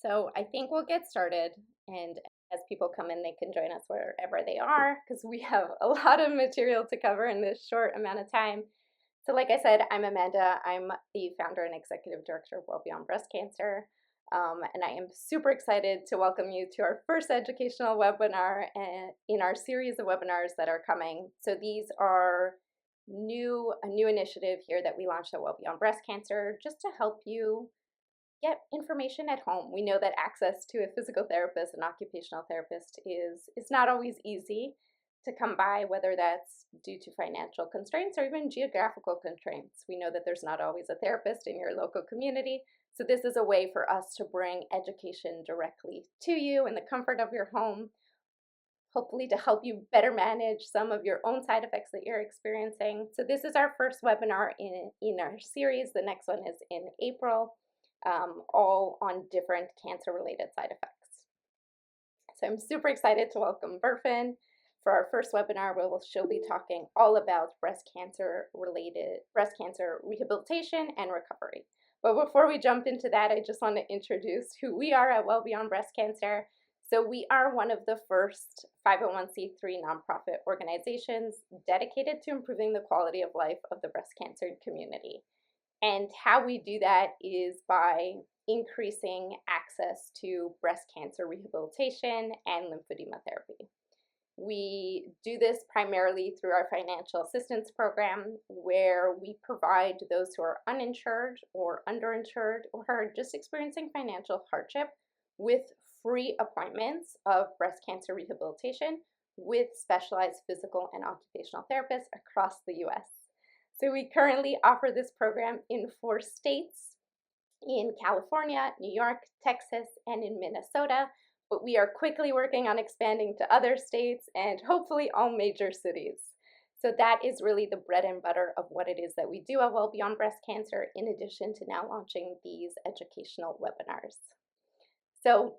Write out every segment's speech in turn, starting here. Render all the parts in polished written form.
So I think we'll get started, and as people come in, they can join us wherever they are because we have a lot of material to cover in this short amount of time. So, like I said, I'm Amanda. I'm the founder and executive director of Well Beyond Breast Cancer. And I am super excited to welcome you to our first educational webinar in our series of webinars that are coming. So these are a new initiative here that we launched at Well Beyond Breast Cancer just to help you get information at home. We know that access to a physical therapist, an occupational therapist is not always easy to come by, whether that's due to financial constraints or even geographical constraints. We know that there's not always a therapist in your local community. So this is a way for us to bring education directly to you in the comfort of your home, hopefully to help you better manage some of your own side effects that you're experiencing. So this is our first webinar in our series. The next one is in April, all on different cancer-related side effects. So I'm super excited to welcome Berfin for our first webinar, where she'll be talking all about breast cancer rehabilitation and recovery. But before we jump into that, I just want to introduce who we are at Well Beyond Breast Cancer. So we are one of the first 501c3 nonprofit organizations dedicated to improving the quality of life of the breast cancer community. And how we do that is by increasing access to breast cancer rehabilitation and lymphedema therapy. We do this primarily through our financial assistance program, where we provide those who are uninsured or underinsured or are just experiencing financial hardship with free appointments of breast cancer rehabilitation with specialized physical and occupational therapists across the US. So we currently offer this program in 4 states, in California, New York, Texas, and in Minnesota, but we are quickly working on expanding to other states and hopefully all major cities. So that is really the bread and butter of what it is that we do at Well Beyond Breast Cancer, in addition to now launching these educational webinars. So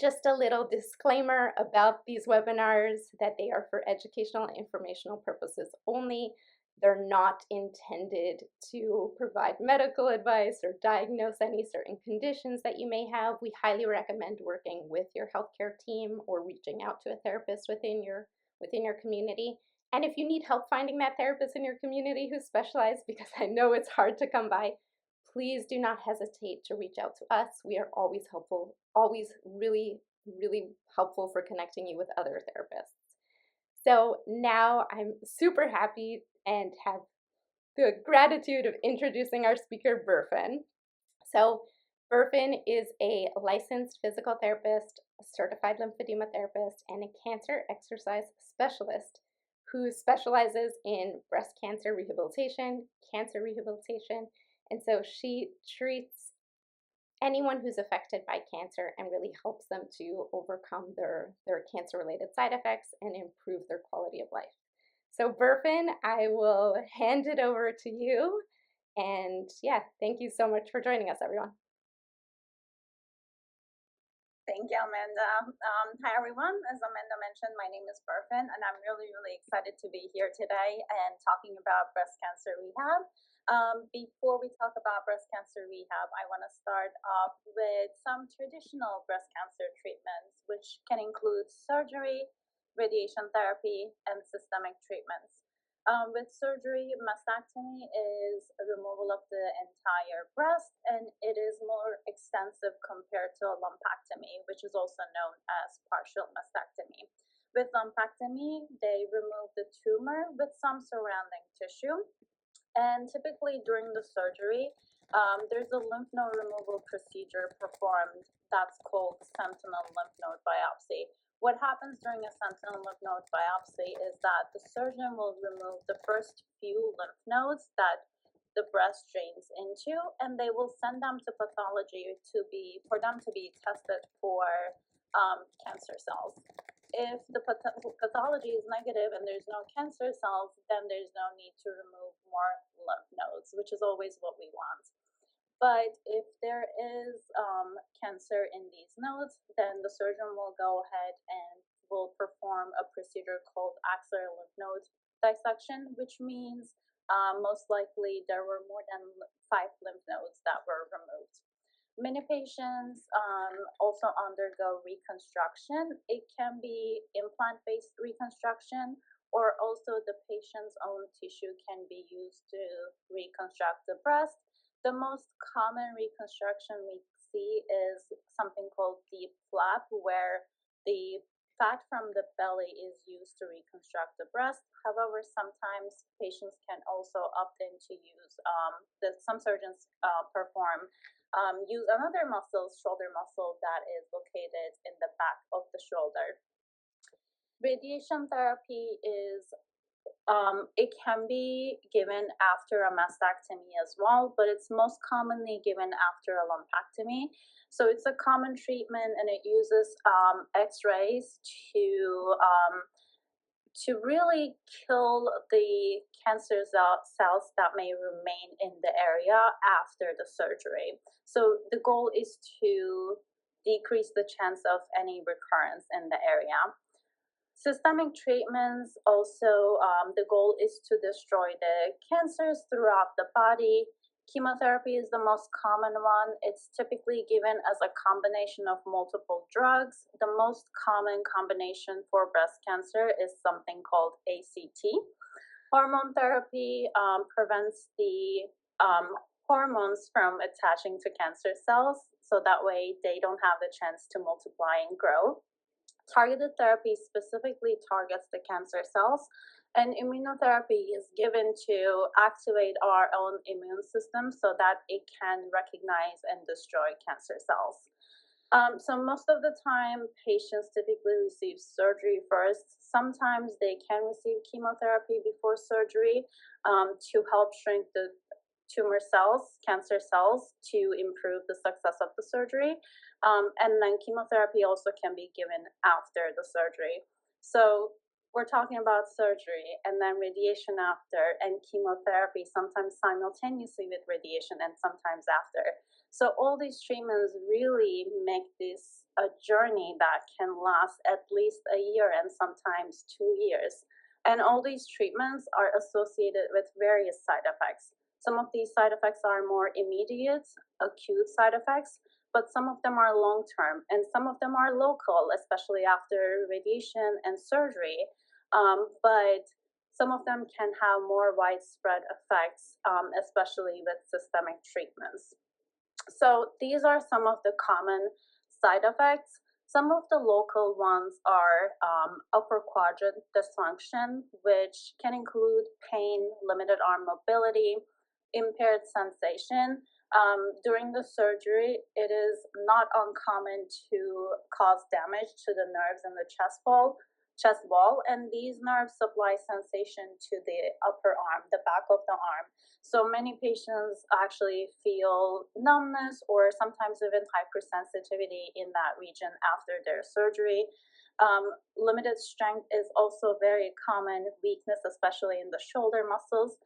just a little disclaimer about these webinars, that they are for educational and informational purposes only. They're not intended to provide medical advice or diagnose any certain conditions that you may have. We highly recommend working with your healthcare team or reaching out to a therapist within your community. And if you need help finding that therapist in your community who's specialized, because I know it's hard to come by, please do not hesitate to reach out to us. We are always helpful, always really, really helpful for connecting you with other therapists. So now I'm super happy and have the gratitude of introducing our speaker, Berfin. So Berfin is a licensed physical therapist, a certified lymphedema therapist, and a cancer exercise specialist who specializes in breast cancer rehabilitation, and so she treats anyone who's affected by cancer and really helps them to overcome their cancer-related side effects and improve their quality of life. So Berfin, I will hand it over to you. And yeah, thank you so much for joining us, everyone. Thank you, Amanda. Hi, everyone. As Amanda mentioned, my name is Berfin, and I'm really, really excited to be here today and talking about breast cancer rehab. Before we talk about breast cancer rehab, I want to start off with some traditional breast cancer treatments, which can include surgery, radiation therapy, and systemic treatments. With surgery, mastectomy is a removal of the entire breast, and it is more extensive compared to a lumpectomy, which is also known as partial mastectomy. With lumpectomy, they remove the tumor with some surrounding tissue, and typically during the surgery, there's a lymph node removal procedure performed that's called sentinel lymph node biopsy. What happens during a sentinel lymph node biopsy is that the surgeon will remove the first few lymph nodes that the breast drains into, and they will send them to pathology for them to be tested for cancer cells. If the pathology is negative and there's no cancer cells, then there's no need to remove more lymph nodes, which is always what we want. But if there is cancer in these nodes, then the surgeon will go ahead and will perform a procedure called axillary lymph node dissection, which means most likely there were more than 5 lymph nodes that were removed. Many patients also undergo reconstruction. It can be implant-based reconstruction, or also the patient's own tissue can be used to reconstruct the breast. The most common reconstruction we see is something called deep flap, where the fat from the belly is used to reconstruct the breast. However, sometimes patients can also opt in to use some surgeons perform use another muscle, shoulder muscle, that is located in the back of the shoulder. Radiation therapy is it can be given after a mastectomy as well, but it's most commonly given after a lumpectomy. So it's a common treatment, and it uses X-rays to really kill the cancer cells that may remain in the area after the surgery. So the goal is to decrease the chance of any recurrence in the area. Systemic treatments also, the goal is to destroy the cancers throughout the body. Chemotherapy is the most common one. It's typically given as a combination of multiple drugs. The most common combination for breast cancer is something called ACT. Hormone therapy prevents the hormones from attaching to cancer cells, so that way they don't have the chance to multiply and grow. Targeted therapy specifically targets the cancer cells, and immunotherapy is given to activate our own immune system so that it can recognize and destroy cancer cells. So most of the time, patients typically receive surgery first. Sometimes they can receive chemotherapy before surgery to help shrink the tumor cells, cancer cells, to improve the success of the surgery. And then chemotherapy also can be given after the surgery. So we're talking about surgery and then radiation after, and chemotherapy sometimes simultaneously with radiation and sometimes after. So all these treatments really make this a journey that can last at least a year and sometimes 2 years. And all these treatments are associated with various side effects. Some of these side effects are more immediate, acute side effects, but some of them are long-term, and some of them are local, especially after radiation and surgery. But some of them can have more widespread effects, especially with systemic treatments. So these are some of the common side effects. Some of the local ones are upper quadrant dysfunction, which can include pain, limited arm mobility, impaired sensation. During the surgery, it is not uncommon to cause damage to the nerves in the chest wall, and these nerves supply sensation to the upper arm, the back of the arm. So many patients actually feel numbness or sometimes even hypersensitivity in that region after their surgery. Limited strength is also very common, weakness, especially in the shoulder muscles.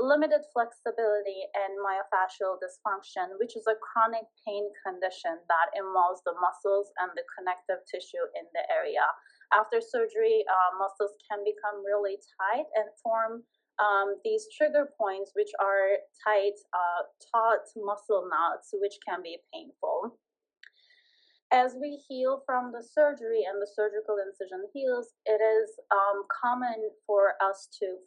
Limited flexibility and myofascial dysfunction, which is a chronic pain condition that involves the muscles and the connective tissue in the area. After surgery, muscles can become really tight and form these trigger points, which are tight, taut muscle knots, which can be painful. As we heal from the surgery and the surgical incision heals, it is common for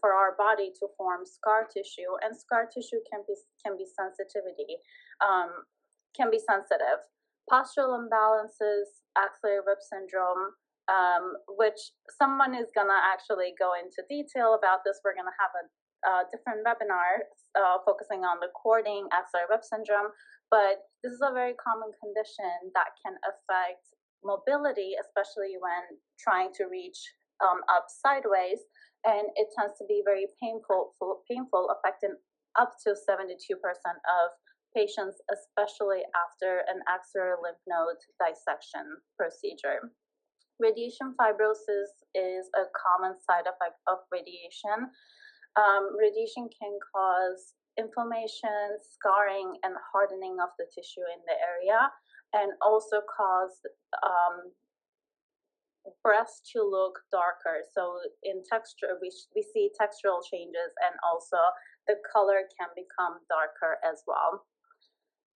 our body to form scar tissue, and scar tissue can be sensitive. Postural imbalances, axillary rib syndrome, which someone is gonna actually go into detail about this. We're gonna have a different webinar focusing on the cording axillary rib syndrome. But this is a very common condition that can affect mobility, especially when trying to reach up sideways, and it tends to be very painful, affecting up to 72% of patients, especially after an axillary lymph node dissection procedure. Radiation fibrosis is a common side effect of radiation. Radiation can cause inflammation, scarring, and hardening of the tissue in the area, and also cause breast to look darker. So in texture, we see textural changes, and also the color can become darker as well.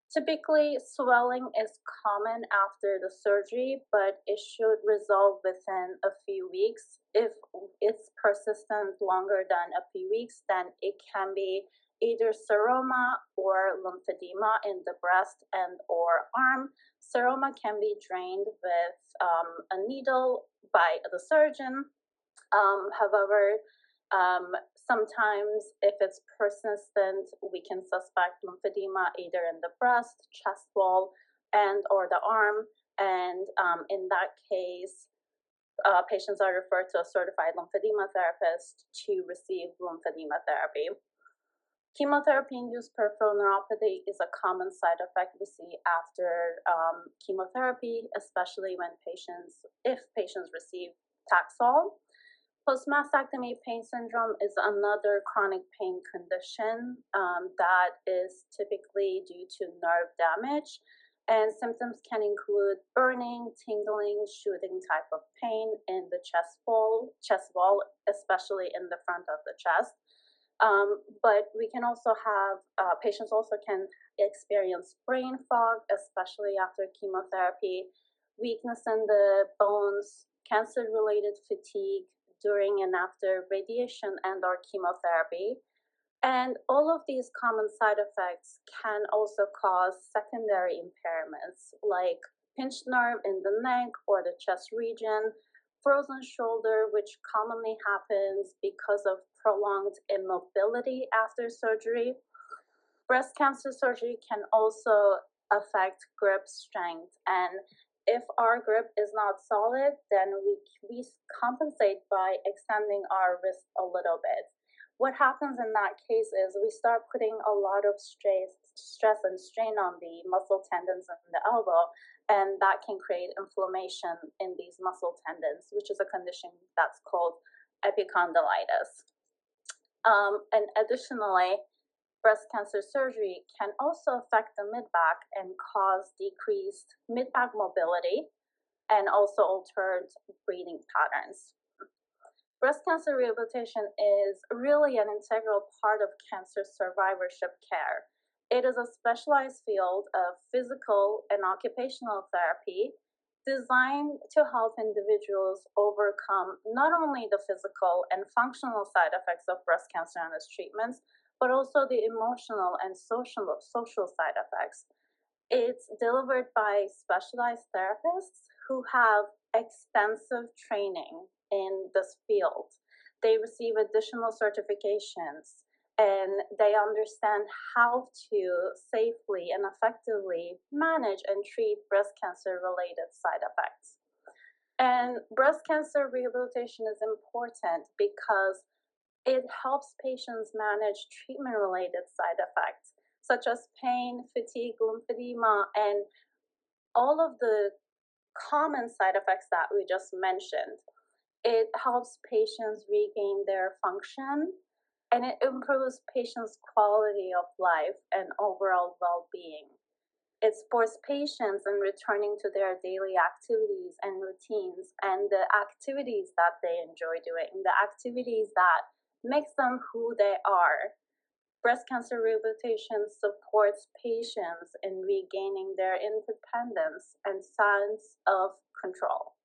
Typically, swelling is common after the surgery, but it should resolve within a few weeks. If it's persistent longer than a few weeks, then it can be either seroma or lymphedema in the breast and or arm. Seroma can be drained with a needle by the surgeon. However, sometimes if it's persistent, we can suspect lymphedema either in the breast, chest wall, and or the arm. And in that case, patients are referred to a certified lymphedema therapist to receive lymphedema therapy. Chemotherapy-induced peripheral neuropathy is a common side effect we see after chemotherapy, especially when if patients receive Taxol. Post-mastectomy pain syndrome is another chronic pain condition that is typically due to nerve damage, and symptoms can include burning, tingling, shooting type of pain in the chest wall, especially in the front of the chest. But we can also have patients also can experience brain fog, especially after chemotherapy, weakness in the bones, cancer-related fatigue during and after radiation and or chemotherapy. And all of these common side effects can also cause secondary impairments like pinched nerve in the neck or the chest region, frozen shoulder, which commonly happens because of prolonged immobility after surgery. Breast cancer surgery can also affect grip strength, and if our grip is not solid, then we compensate by extending our wrist a little bit. What happens in that case is we start putting a lot of stress and strain on the muscle tendons in the elbow, and that can create inflammation in these muscle tendons, which is a condition that's called epicondylitis. And additionally, breast cancer surgery can also affect the mid-back and cause decreased mid-back mobility and also altered breathing patterns. Breast cancer rehabilitation is really an integral part of cancer survivorship care. It is a specialized field of physical and occupational therapy designed to help individuals overcome not only the physical and functional side effects of breast cancer and its treatments, but also the emotional and social side effects. It's delivered by specialized therapists who have extensive training in this field. They receive additional certifications and they understand how to safely and effectively manage and treat breast cancer related side effects. And breast cancer rehabilitation is important because it helps patients manage treatment related side effects such as pain, fatigue, lymphedema, and all of the common side effects that we just mentioned. It helps patients regain their function and it improves patients' quality of life and overall well-being. It supports patients in returning to their daily activities and routines and the activities that they enjoy doing, the activities that makes them who they are. Breast cancer rehabilitation supports patients in regaining their independence and sense of control.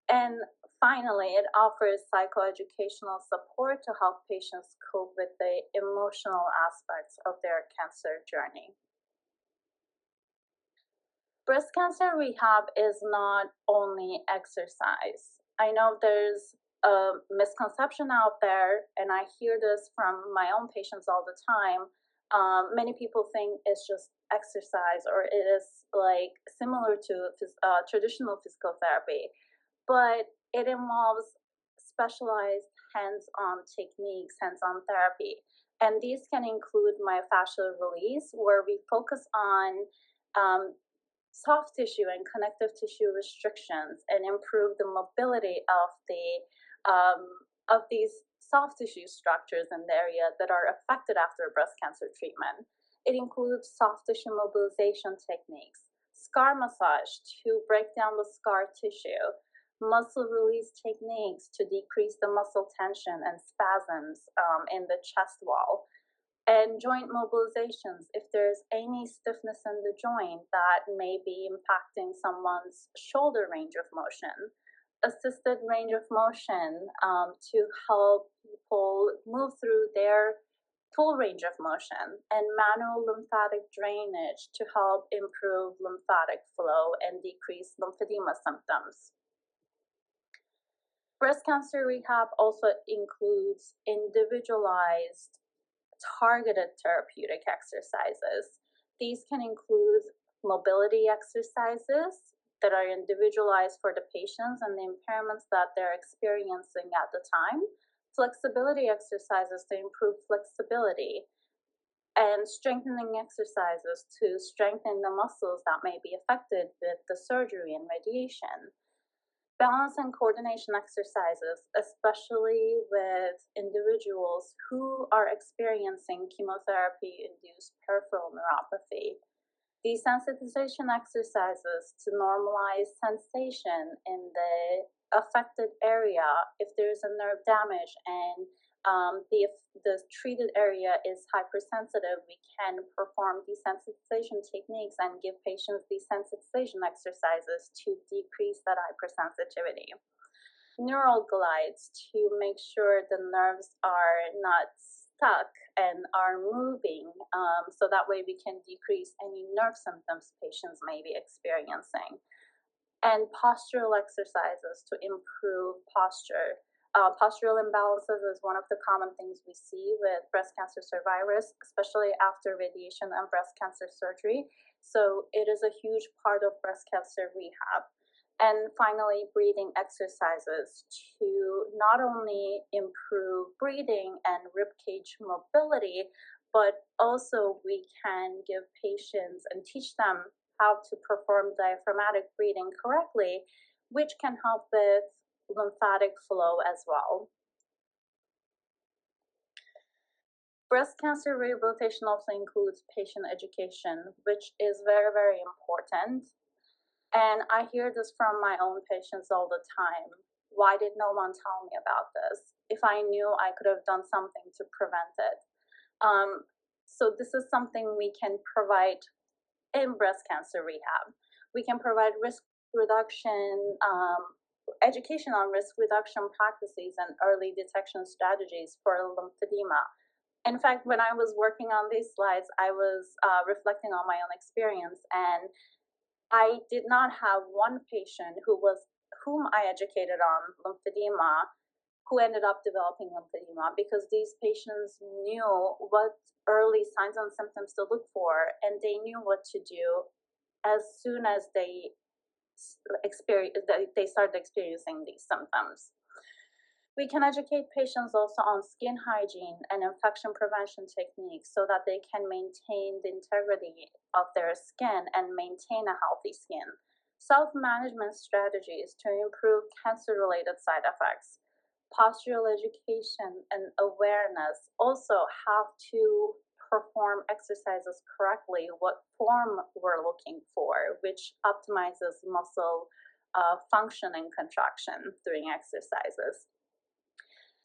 And finally, it offers psychoeducational support to help patients cope with the emotional aspects of their cancer journey. Breast cancer rehab is not only exercise. I know there's a misconception out there, and I hear this from my own patients all the time. Many people think it's just exercise or it is like similar to traditional physical therapy, but it involves specialized hands-on techniques, hands-on therapy. And these can include myofascial release, where we focus on soft tissue and connective tissue restrictions and improve the mobility of these soft tissue structures in the area that are affected after breast cancer treatment. It includes soft tissue mobilization techniques, scar massage to break down the scar tissue, muscle release techniques to decrease the muscle tension and spasms in the chest wall, And joint mobilizations, if there's any stiffness in the joint that may be impacting someone's shoulder range of motion, assisted range of motion to help people move through their full range of motion, and manual lymphatic drainage to help improve lymphatic flow and decrease lymphedema symptoms. Breast cancer rehab also includes individualized targeted therapeutic exercises. These can include mobility exercises that are individualized for the patients and the impairments that they're experiencing at the time, flexibility exercises to improve flexibility, and strengthening exercises to strengthen the muscles that may be affected with the surgery and radiation. Balance and coordination exercises, especially with individuals who are experiencing chemotherapy-induced peripheral neuropathy. Desensitization exercises to normalize sensation in the affected area if there's a nerve damage and the treated area is hypersensitive, we can perform desensitization techniques and give patients desensitization exercises to decrease that hypersensitivity. Neural glides to make sure the nerves are not stuck and are moving, so that way we can decrease any nerve symptoms patients may be experiencing. And postural exercises to improve posture. Postural imbalances is one of the common things we see with breast cancer survivors, especially after radiation and breast cancer surgery. So it is a huge part of breast cancer rehab. And finally, breathing exercises to not only improve breathing and ribcage mobility, but also we can give patients and teach them how to perform diaphragmatic breathing correctly, which can help with lymphatic flow as well. Breast cancer rehabilitation also includes patient education, which is very, very important. And I hear this from my own patients all the time. Why did no one tell me about this? If I knew, I could have done something to prevent it. So this is something we can provide in breast cancer rehab. We can provide risk reduction, education on risk reduction practices and early detection strategies for lymphedema. In fact, when I was working on these slides, I was reflecting on my own experience, and I did not have one patient whom I educated on lymphedema who ended up developing lymphedema, because these patients knew what early signs and symptoms to look for, and they knew what to do as soon as they started experiencing these symptoms. We can educate patients also on skin hygiene and infection prevention techniques so that they can maintain the integrity of their skin and maintain a healthy skin. Self-management strategies to improve cancer-related side effects. Postural education and awareness also have to perform exercises correctly, what form we're looking for, which optimizes muscle function and contraction during exercises.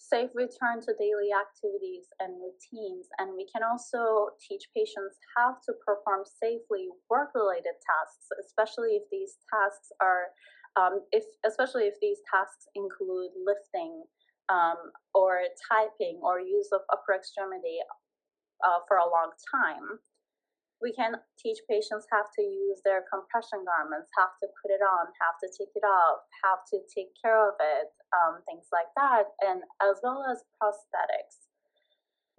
Safe return to daily activities and routines, and we can also teach patients how to perform safely work-related tasks, especially if these tasks are, especially if these tasks include lifting or typing or use of upper extremity for a long time. We can teach patients how to use their compression garments, how to put it on, how to take it off, how to take care of it, things like that, and as well as prosthetics.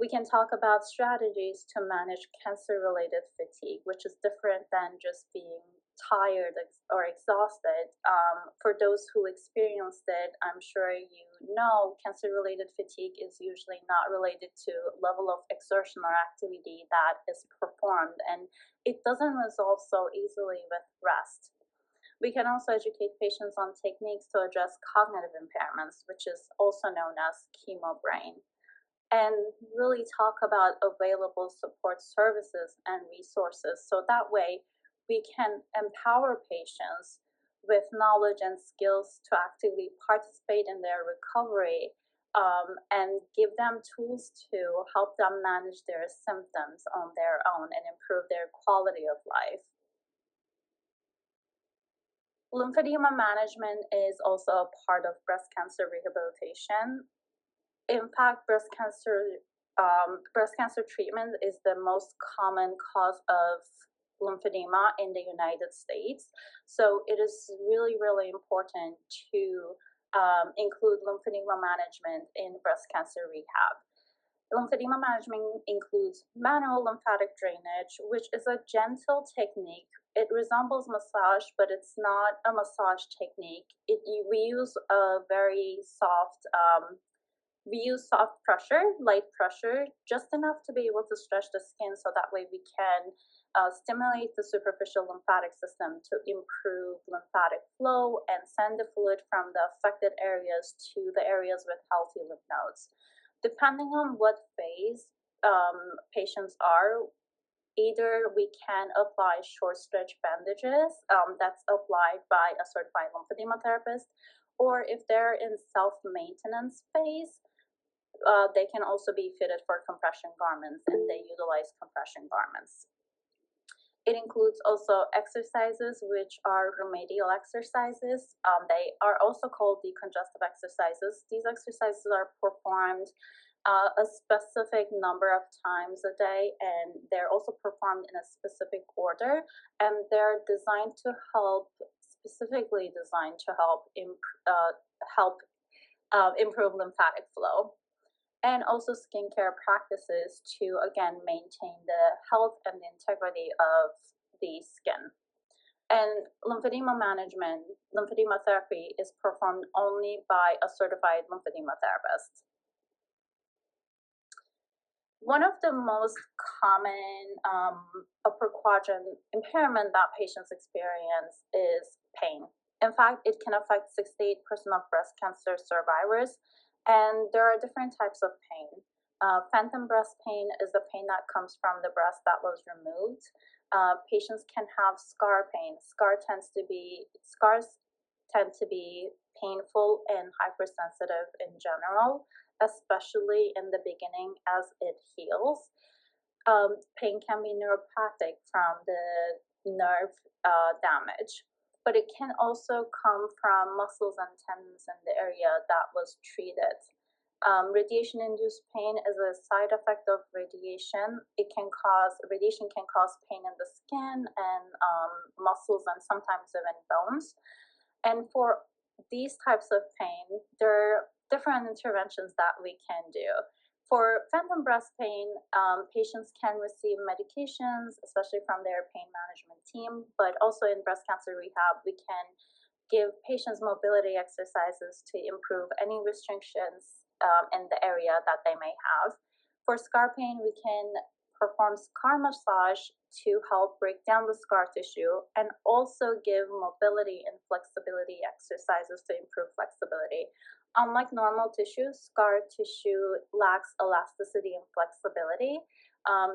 We can talk about strategies to manage cancer-related fatigue, which is different than just being tired or exhausted. For those who experienced it, I'm sure you know cancer-related fatigue is usually not related to level of exertion or activity that is performed, and it doesn't resolve so easily with rest. We can also educate patients on techniques to address cognitive impairments, which is also known as chemo brain, and really talk about available support services and resources, so that way we can empower patients with knowledge and skills to actively participate in their recovery and give them tools to help them manage their symptoms on their own and improve their quality of life. Lymphedema management is also a part of breast cancer rehabilitation. In fact, breast cancer treatment is the most common cause of lymphedema in the United States. So it is really, really important to include lymphedema management in breast cancer rehab. Lymphedema management includes manual lymphatic drainage, which is a gentle technique. It resembles massage, but it's not a massage technique. We use a very soft pressure, light pressure, just enough to be able to stretch the skin so that way we can stimulate the superficial lymphatic system to improve lymphatic flow and send the fluid from the affected areas to the areas with healthy lymph nodes. Depending on what phase patients are, either we can apply short stretch bandages that's applied by a certified lymphedema therapist, or if they're in self-maintenance phase, they can also be fitted for compression garments, and they utilize compression garments. It includes also exercises, which are remedial exercises. They are also called decongestive exercises. These exercises are performed a specific number of times a day, and they're also performed in a specific order, and they're designed to help, specifically designed to help improve lymphatic flow. And also skincare practices to, again, maintain the health and the integrity of the skin. And lymphedema management, lymphedema therapy is performed only by a certified lymphedema therapist. One of the most common upper quadrant impairment that patients experience is pain. In fact, it can affect 68% of breast cancer survivors, and there are different types of pain. Phantom breast pain is the pain that comes from the breast that was removed. Patients can have scar pain. Scars tend to be painful and hypersensitive in general, especially in the beginning as it heals. Pain can be neuropathic from the nerve damage, but it can also come from muscles and tendons in the area that was treated. Radiation-induced pain is a side effect of radiation. Radiation can cause pain in the skin and muscles and sometimes even bones. And for these types of pain, there are different interventions that we can do. For phantom breast pain, patients can receive medications, especially from their pain management team, but also in breast cancer rehab, we can give patients mobility exercises to improve any restrictions in the area that they may have. For scar pain, we can perform scar massage to help break down the scar tissue and also give mobility and flexibility exercises to improve flexibility. Unlike normal tissue, scar tissue lacks elasticity and flexibility,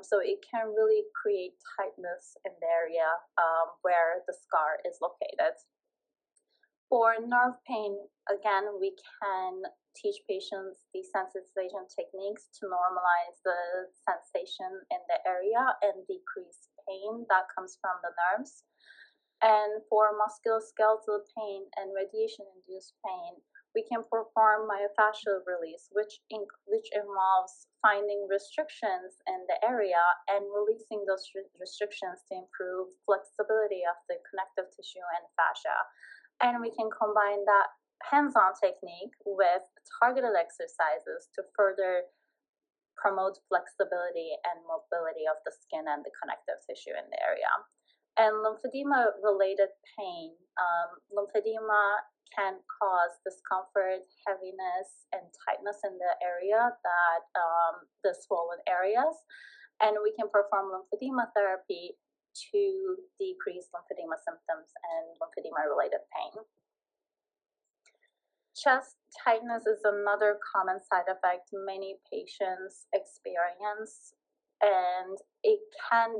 so it can really create tightness in the area where the scar is located. For nerve pain, again, we can teach patients desensitization techniques to normalize the sensation in the area and decrease pain that comes from the nerves. And for musculoskeletal pain and radiation-induced pain, we can perform myofascial release, which involves finding restrictions in the area and releasing those restrictions to improve flexibility of the connective tissue and fascia. And we can combine that hands-on technique with targeted exercises to further promote flexibility and mobility of the skin and the connective tissue in the area. And lymphedema-related pain, lymphedema can cause discomfort, heaviness, and tightness in the area that the swollen areas. And we can perform lymphedema therapy to decrease lymphedema symptoms and lymphedema-related pain. Chest tightness is another common side effect many patients experience, and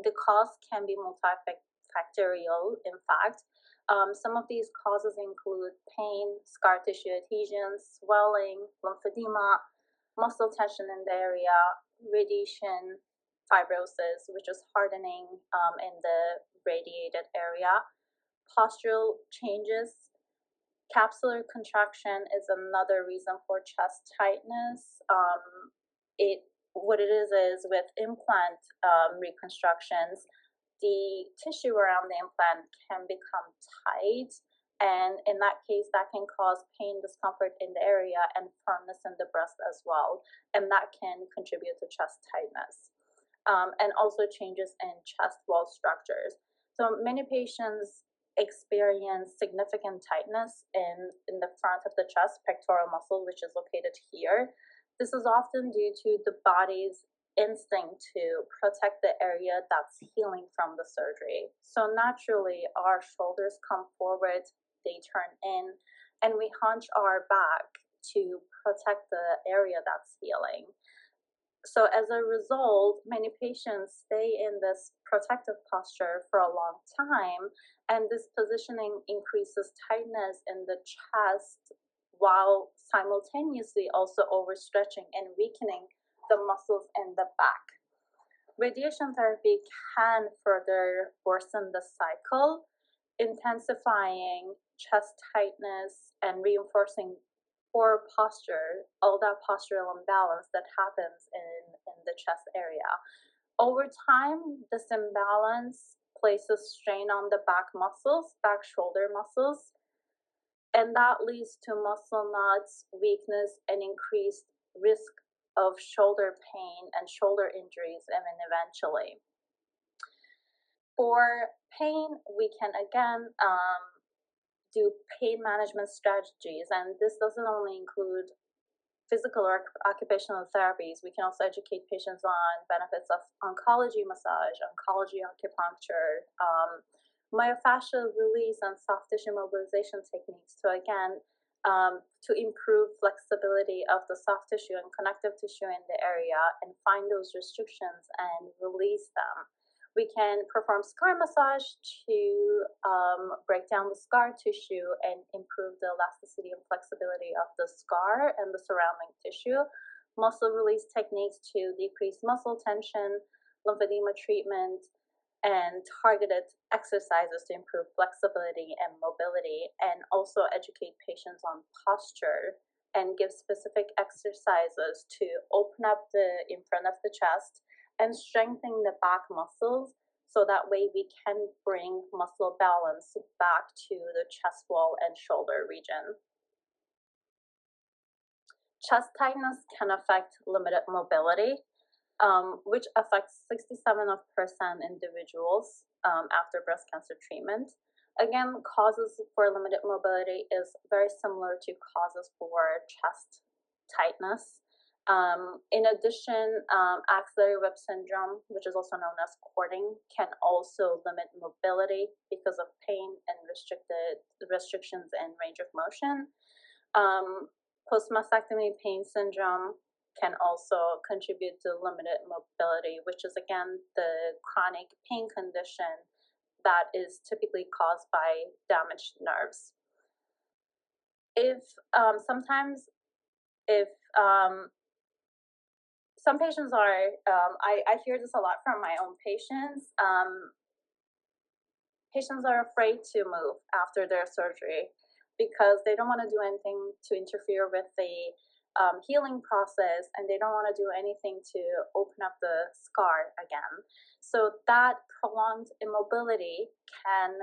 the cause can be multifactorial, in fact. Some of these causes include pain, scar tissue adhesions, swelling, lymphedema, muscle tension in the area, radiation, fibrosis, which is hardening in the radiated area, postural changes. Capsular contraction is another reason for chest tightness. What it is with implant reconstructions, the tissue around the implant can become tight, and in that case, that can cause pain, discomfort in the area, and firmness in the breast as well, and that can contribute to chest tightness, and also changes in chest wall structures. So many patients experience significant tightness in the front of the chest, pectoral muscle, which is located here. This is often due to the body's instinct to protect the area that's healing from the surgery. So naturally, our shoulders come forward, they turn in, and we hunch our back to protect the area that's healing. So as a result, many patients stay in this protective posture for a long time, and this positioning increases tightness in the chest while simultaneously also overstretching and weakening the muscles in the back. Radiation therapy can further worsen the cycle, intensifying chest tightness and reinforcing poor posture, all that postural imbalance that happens in the chest area. Over time, this imbalance places strain on the back muscles, back shoulder muscles, and that leads to muscle knots, weakness, and increased risk of shoulder pain and shoulder injuries, and then eventually. For pain, we can again do pain management strategies, and this doesn't only include physical or occupational therapies. We can also educate patients on benefits of oncology massage, oncology acupuncture, myofascial release, and soft tissue mobilization techniques to again to improve flexibility of the soft tissue and connective tissue in the area and find those restrictions and release them. We can perform scar massage to break down the scar tissue and improve the elasticity and flexibility of the scar and the surrounding tissue. Muscle release techniques to decrease muscle tension, lymphedema treatment, and targeted exercises to improve flexibility and mobility, and also educate patients on posture and give specific exercises to open up the in front of the chest and strengthen the back muscles, so that way we can bring muscle balance back to the chest wall and shoulder region. Chest tightness can affect limited mobility, which affects 67% individuals after breast cancer treatment. Again, causes for limited mobility is very similar to causes for chest tightness. In addition, axillary rib syndrome, which is also known as cording, can also limit mobility because of pain and restrictions in range of motion. Post-mastectomy pain syndrome can also contribute to limited mobility, which is again the chronic pain condition that is typically caused by damaged nerves. Some patients are, I hear this a lot from my own patients. Patients are afraid to move after their surgery because they don't want to do anything to interfere with the healing process, and they don't want to do anything to open up the scar again. So that prolonged immobility can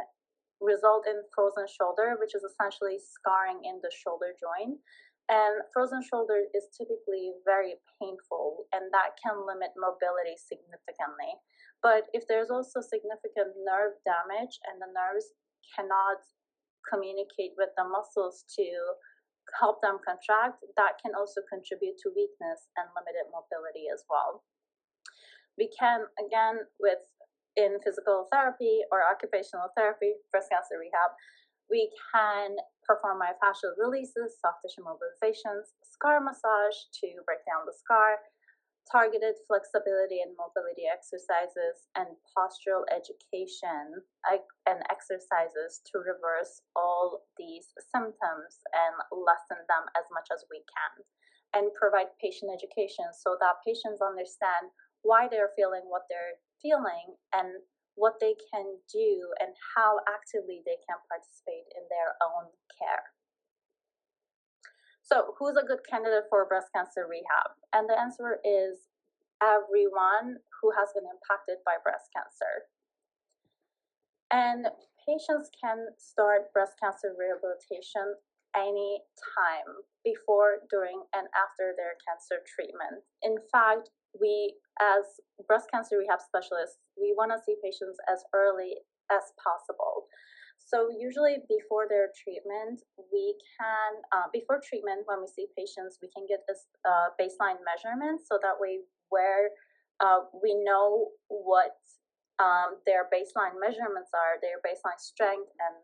result in frozen shoulder, which is essentially scarring in the shoulder joint. And frozen shoulder is typically very painful, and that can limit mobility significantly. But if there's also significant nerve damage and the nerves cannot communicate with the muscles to help them contract, that can also contribute to weakness and limited mobility as well. We can, again, in physical therapy or occupational therapy, breast cancer rehab, we can perform myofascial releases, soft tissue mobilizations, scar massage to break down the scar, targeted flexibility and mobility exercises, and postural education and exercises to reverse all these symptoms and lessen them as much as we can, and provide patient education so that patients understand why they're feeling what they're feeling and what they can do and how actively they can participate in their own care. So, who's a good candidate for breast cancer rehab? And the answer is everyone who has been impacted by breast cancer. And patients can start breast cancer rehabilitation any time before, during, and after their cancer treatment. In fact, we, as breast cancer rehab specialists, we want to see patients as early as possible. So usually before their treatment, we can, before treatment, when we see patients, we can get this baseline measurement so that way where we know what their baseline measurements are, their baseline strength, and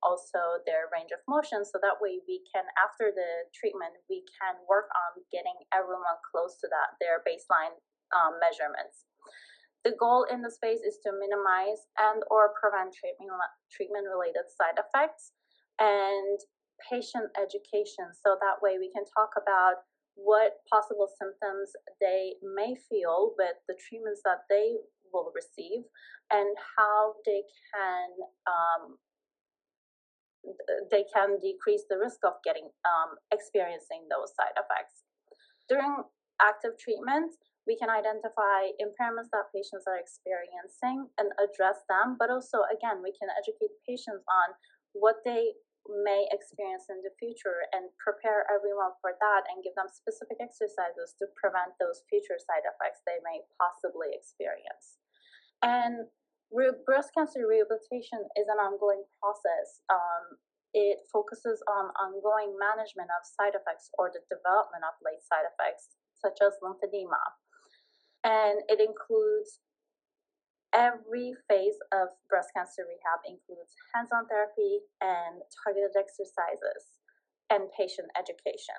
also their range of motion. So that way we can, after the treatment, we can work on getting everyone close to that, their baseline measurements. The goal in this phase is to minimize and or prevent treatment-related side effects and patient education. So that way we can talk about what possible symptoms they may feel with the treatments that they will receive and how they can decrease the risk of experiencing those side effects. During active treatment, we can identify impairments that patients are experiencing and address them, but also, again, we can educate patients on what they may experience in the future and prepare everyone for that and give them specific exercises to prevent those future side effects they may possibly experience. And breast cancer rehabilitation is an ongoing process. It focuses on ongoing management of side effects or the development of late side effects, such as lymphedema. And it includes every phase of breast cancer rehab, includes hands-on therapy and targeted exercises and patient education.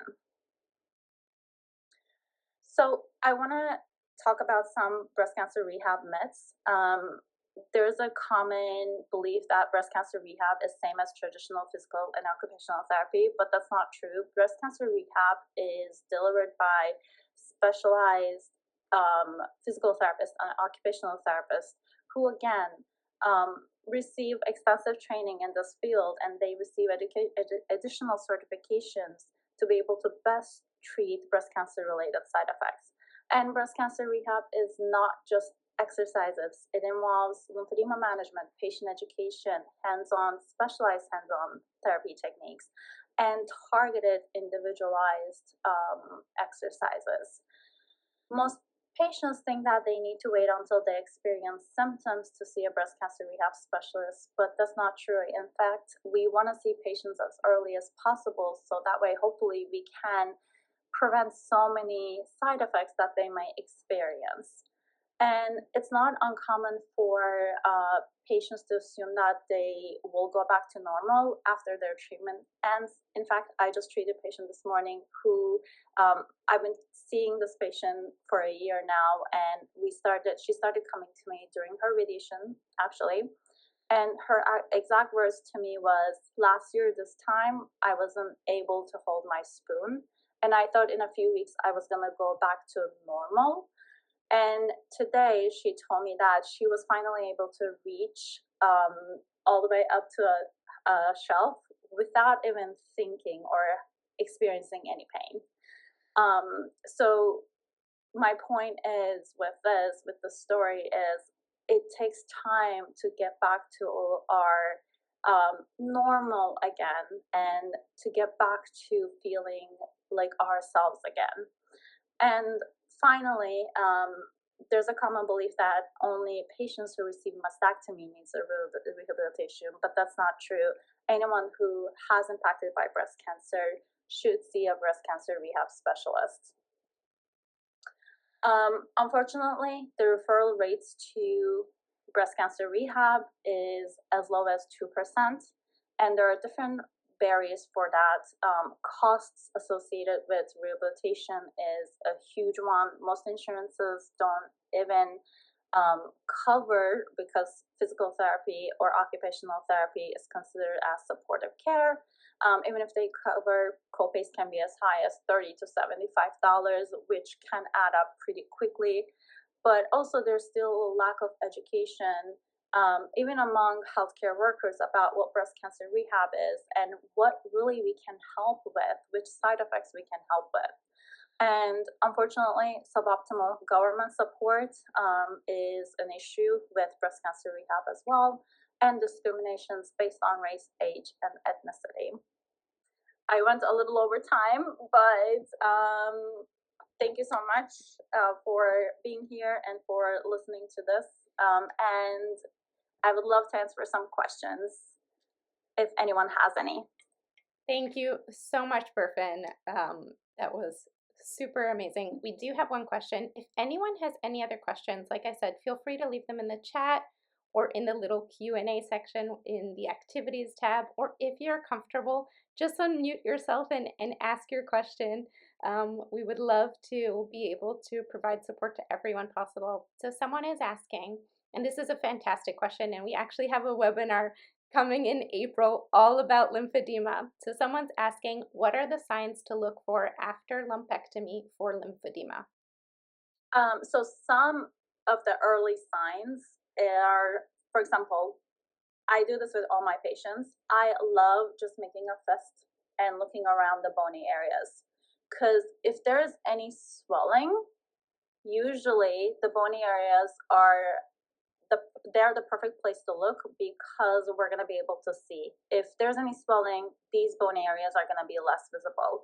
So I want to talk about some breast cancer rehab myths. There's a common belief that breast cancer rehab is same as traditional physical and occupational therapy, but that's not true. Breast cancer rehab is delivered by specialized physical therapists and occupational therapists who, again, receive extensive training in this field, and they receive additional certifications to be able to best treat breast cancer related side effects. And breast cancer rehab is not just exercises. It involves lymphedema management, patient education, specialized hands-on therapy techniques, and targeted individualized exercises. Most patients think that they need to wait until they experience symptoms to see a breast cancer rehab specialist, but that's not true. In fact, we want to see patients as early as possible, so that way hopefully we can prevent so many side effects that they may experience. And it's not uncommon for patients to assume that they will go back to normal after their treatment ends. In fact, I just treated a patient this morning who I've been seeing this patient for a year now, and she started coming to me during her radiation, actually. And her exact words to me was, last year this time, I wasn't able to hold my spoon. And I thought in a few weeks I was going to go back to normal. And today she told me that she was finally able to reach all the way up to a shelf without even thinking or experiencing any pain. So my point is with the story is it takes time to get back to our normal again and to get back to feeling like ourselves again. And finally, there's a common belief that only patients who receive mastectomy needs a rehabilitation, but that's not true. Anyone who has impacted by breast cancer should see a breast cancer rehab specialist. Unfortunately, the referral rates to breast cancer rehab is as low as 2%, and there are different barriers for that. Costs associated with rehabilitation is a huge one. Most insurances don't even cover, because physical therapy or occupational therapy is considered as supportive care. Even if they cover, copays can be as high as $30 to $75, which can add up pretty quickly. But also, there's still a lack of education, even among healthcare workers, about what breast cancer rehab is and what really we can help with, which side effects we can help with. And unfortunately, suboptimal government support is an issue with breast cancer rehab as well, and discriminations based on race, age, and ethnicity. I went a little over time, but thank you so much for being here and for listening to this. And I would love to answer some questions if anyone has any. Thank you so much, Berfin. That was super amazing. We do have one question. If anyone has any other questions, like I said, feel free to leave them in the chat or in the little Q&A section in the activities tab, or if you're comfortable, just unmute yourself and ask your question. We would love to be able to provide support to everyone possible. So someone is asking, and this is a fantastic question, and we actually have a webinar coming in April all about lymphedema. So someone's asking, what are the signs to look for after lumpectomy for lymphedema? So some of the early signs are, for example, I do this with all my patients. I love just making a fist and looking around the bony areas, because if there is any swelling, usually the bony areas are they're the perfect place to look, because we're going to be able to see if there's any swelling. These bony areas are going to be less visible.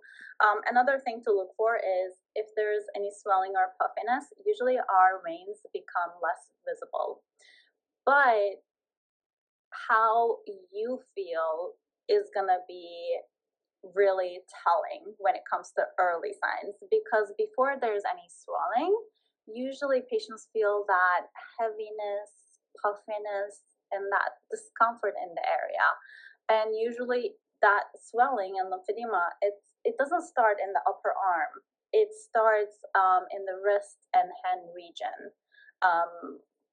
Another thing to look for is if there's any swelling or puffiness, usually our veins become less visible. But how you feel is going to be really telling when it comes to early signs, because before there's any swelling, usually patients feel that heaviness, puffiness, and that discomfort in the area. And usually that swelling and lymphedema, it doesn't start in the upper arm. It starts in the wrist and hand region.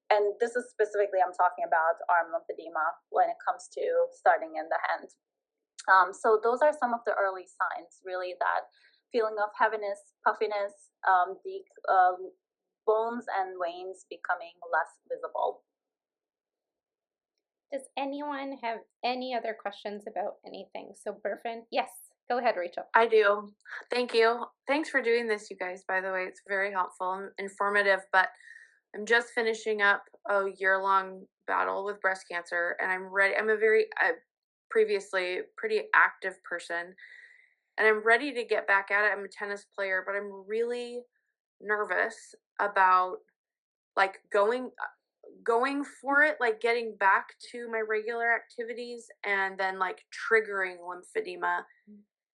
And this is specifically, I'm talking about arm lymphedema when it comes to starting in the hand. So those are some of the early signs, really, that feeling of heaviness, puffiness, the bones and veins becoming less visible. Does anyone have any other questions about anything? So Berfin, yes, go ahead, Rachel. I do. Thank you. Thanks for doing this, you guys, by the way. It's very helpful and informative, but I'm just finishing up a year-long battle with breast cancer, and I'm ready. I'm a very previously pretty active person, and I'm ready to get back at it. I'm a tennis player, but I'm really nervous about like going for it, like getting back to my regular activities and then like triggering lymphedema.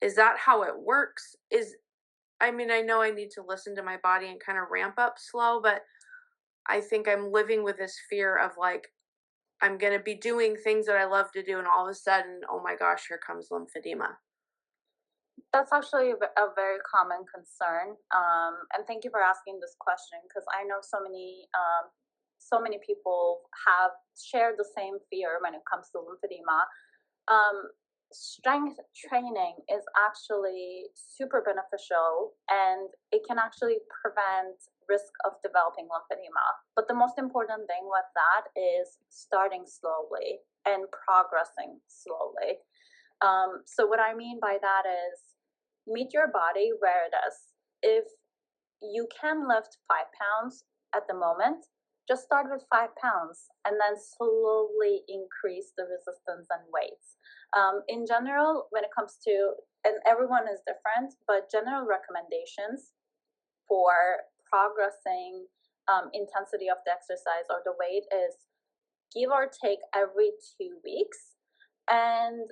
Is that how it works? I mean, I know I need to listen to my body and kind of ramp up slow, but I think I'm living with this fear of like, I'm going to be doing things that I love to do, and all of a sudden, oh my gosh, here comes lymphedema. That's actually a very common concern. And thank you for asking this question, because I know so many people have shared the same fear when it comes to lymphedema. Strength training is actually super beneficial, and it can actually prevent risk of developing lymphedema. But the most important thing with that is starting slowly and progressing slowly. So what I mean by that is, meet your body where it is. If you can lift 5 pounds at the moment, just start with 5 pounds and then slowly increase the resistance and weights. In general, when it comes to, and everyone is different, but general recommendations for progressing intensity of the exercise or the weight is give or take every 2 weeks. And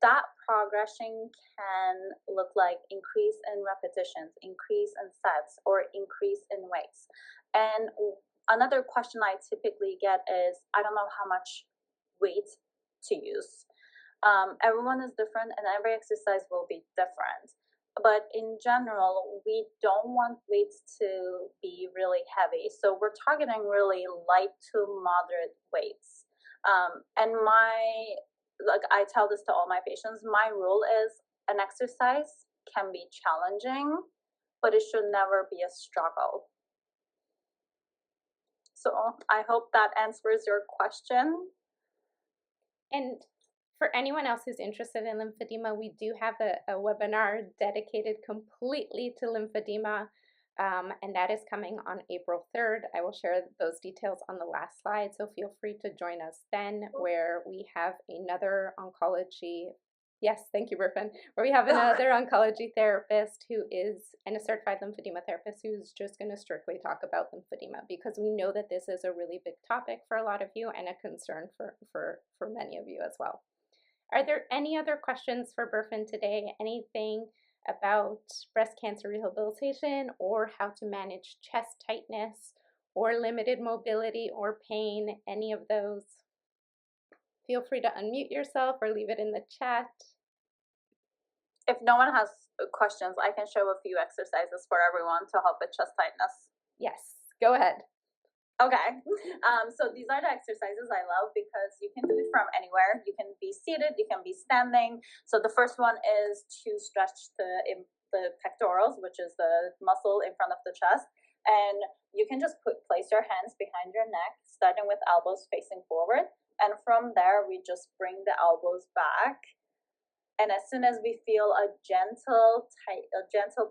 that progression can look like increase in repetitions, increase in sets, or increase in weights. And another question I typically get is, I don't know how much weight to use. Everyone is different, and every exercise will be different. But in general, we don't want weights to be really heavy. So we're targeting really light to moderate weights. And like I tell this to all my patients, my rule is an exercise can be challenging, but it should never be a struggle. So I hope that answers your question. And for anyone else who's interested in lymphedema, we do have a webinar dedicated completely to lymphedema, and that is coming on April 3rd. I will share those details on the last slide, so feel free to join us then, where we have another oncology, yes, thank you, Berfin, where we have another oncology therapist who is, and a certified lymphedema therapist who's just going to strictly talk about lymphedema, because we know that this is a really big topic for a lot of you and a concern for many of you as well. Are there any other questions for Berfin today? Anything about breast cancer rehabilitation, or how to manage chest tightness, or limited mobility or pain? Any of those? Feel free to unmute yourself or leave it in the chat. If no one has questions, I can show a few exercises for everyone to help with chest tightness. Yes, go ahead. Okay, so these are the exercises I love because you can do it from anywhere. You can be seated, you can be standing. So the first one is to stretch the pectorals, which is the muscle in front of the chest. And you can just place your hands behind your neck, starting with elbows facing forward. And from there, we just bring the elbows back. And as soon as we feel a gentle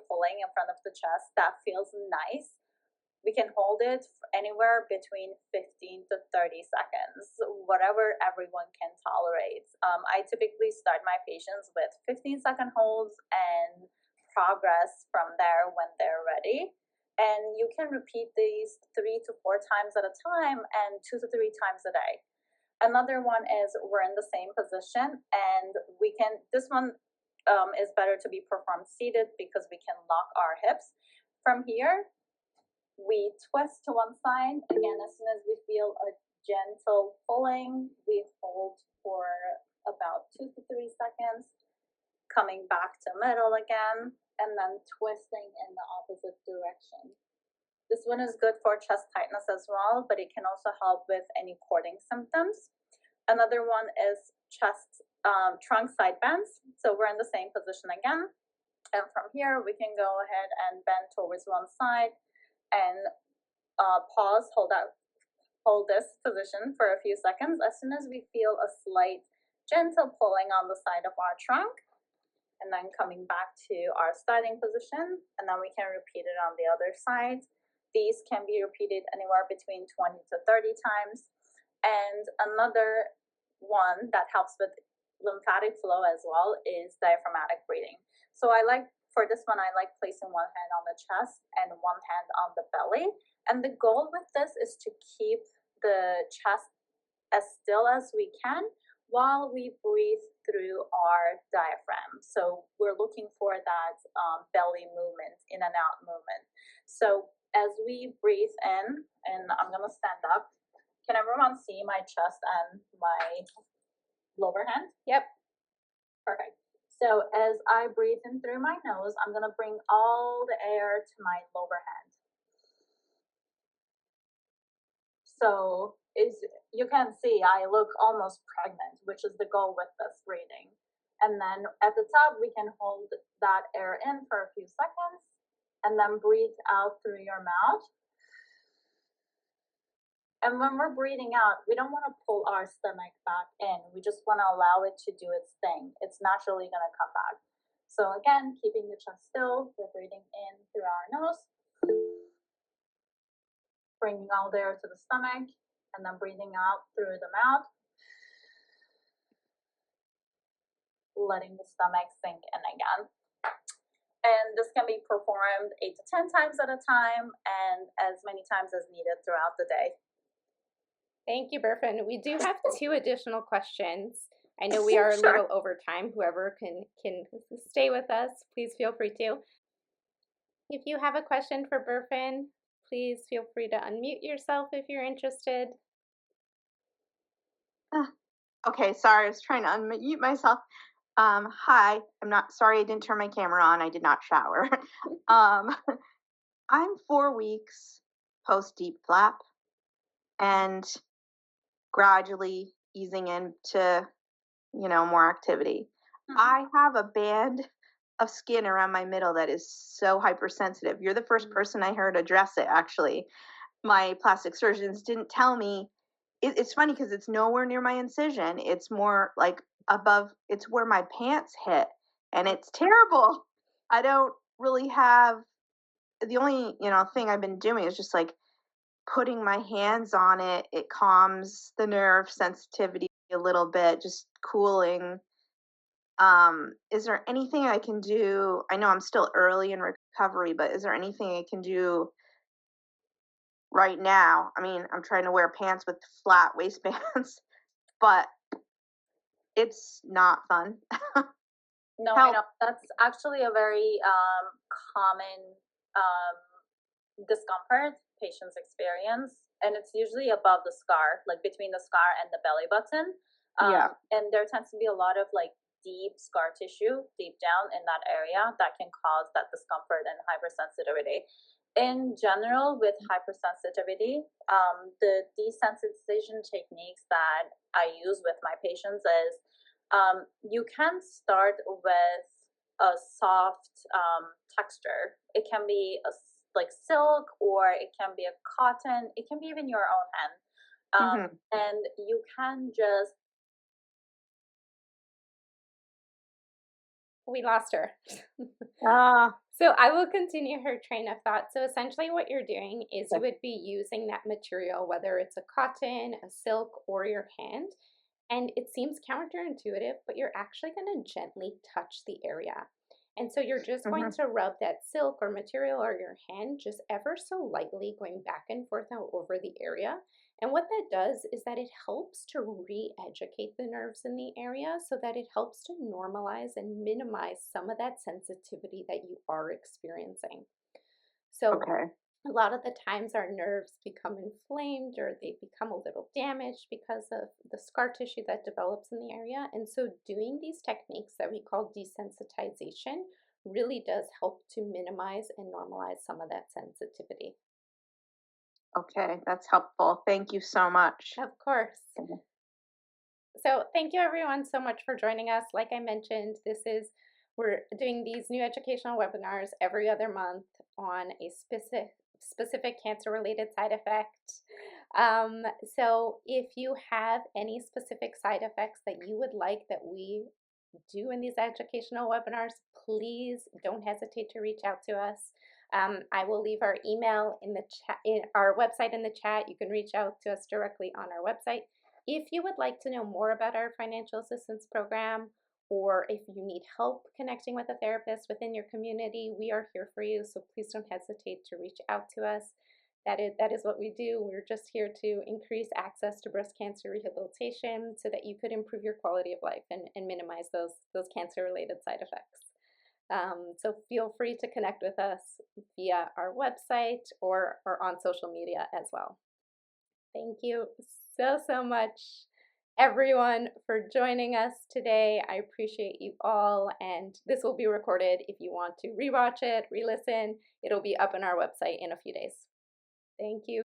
pulling in front of the chest, that feels nice. We can hold it anywhere between 15 to 30 seconds, whatever everyone can tolerate. I typically start my patients with 15-second holds and progress from there when they're ready. And you can repeat these 3 to 4 times at a time and 2 to 3 times a day. Another one is we're in the same position, and this one is better to be performed seated because we can lock our hips. From here, we twist to one side. Again, as soon as we feel a gentle pulling, we hold for about 2 to 3 seconds, coming back to middle again, and then twisting in the opposite direction. This one is good for chest tightness as well, but it can also help with any cording symptoms. Another one is chest trunk side bends. So we're in the same position again. And from here, we can go ahead and bend towards one side and pause, hold this position for a few seconds. As soon as we feel a slight gentle pulling on the side of our trunk, and then coming back to our starting position, and then we can repeat it on the other side. These can be repeated anywhere between 20 to 30 times. And another one that helps with lymphatic flow as well is diaphragmatic breathing. So for this one, I like placing one hand on the chest and one hand on the belly. And the goal with this is to keep the chest as still as we can while we breathe through our diaphragm. So we're looking for that belly movement, in and out movement. So as we breathe in, and I'm gonna stand up. Can everyone see my chest and my lower hand? Yep. Perfect. So as I breathe in through my nose, I'm gonna bring all the air to my lower hand. So you can see I look almost pregnant, which is the goal with this breathing. And then at the top, we can hold that air in for a few seconds and then breathe out through your mouth. And when we're breathing out, we don't want to pull our stomach back in. We just want to allow it to do its thing. It's naturally going to come back. So again, keeping the chest still, we're breathing in through our nose, bringing all the air to the stomach, and then breathing out through the mouth, letting the stomach sink in again. And this can be performed 8 to 10 times at a time and as many times as needed throughout the day. Thank you, Berfin. We do have 2 additional questions. I know we are a little over time. Whoever can stay with us, please feel free to. If you have a question for Berfin, please feel free to unmute yourself if you're interested. Okay, sorry, I was trying to unmute myself. Hi. Sorry I didn't turn my camera on. I did not shower. um, I'm 4 weeks post deep flap and gradually easing into, more activity. Mhm. I have a band of skin around my middle that is so hypersensitive. You're the first person I heard address it, actually. My plastic surgeons didn't tell me. It's funny because it's nowhere near my incision. It's more like above, it's where my pants hit. And it's terrible. I don't really have, the only, thing I've been doing is just like putting my hands on it. It calms the nerve sensitivity a little bit, just cooling. Is there anything I can do? I know I'm still early in recovery, but is there anything I can do right now? I mean, I'm trying to wear pants with flat waistbands, but it's not fun. No, I Help. know. That's actually a very common discomfort patients experience, and it's usually above the scar, like between the scar and the belly button. Yeah. And there tends to be a lot of like deep scar tissue deep down in that area that can cause that discomfort and hypersensitivity. In general, with hypersensitivity, the desensitization techniques that I use with my patients is you can start with a soft texture. It can be like silk, or it can be a cotton. It can be even your own hand. Hmm. And you can just We lost her. Ah, So I will continue her train of thought. So essentially what you're doing is you okay. would be using that material, whether it's a cotton, a silk, or your hand. And it seems counterintuitive, but you're actually going to gently touch the area. And so you're just going Hmm. to rub that silk or material or your hand just ever so lightly going back and forth over the area. And what that does is that it helps to re-educate the nerves in the area so that it helps to normalize and minimize some of that sensitivity that you are experiencing. So Okay. a lot of the times our nerves become inflamed or they become a little damaged because of the scar tissue that develops in the area. And so doing these techniques that we call desensitization really does help to minimize and normalize some of that sensitivity. Okay. That's helpful. Thank you so much. Of course. Okay. So thank you everyone so much for joining us. Like I mentioned, we're doing these new educational webinars every other month on a specific cancer related side effect. So if you have any specific side effects that you would like that we do in these educational webinars, please don't hesitate to reach out to us. I will leave our email in the chat, in our website in the chat. You can reach out to us directly on our website. If you would like to know more about our financial assistance program, or if you need help connecting with a therapist within your community, we are here for you. So please don't hesitate to reach out to us. That is what we do. We're just here to increase access to breast cancer rehabilitation so that you could improve your quality of life and minimize those cancer related side effects. So feel free to connect with us via our website or on social media as well. Thank you so much, everyone, for joining us today. I appreciate you all, and this will be recorded. If you want to rewatch it, re-listen, it'll be up on our website in a few days. Thank you.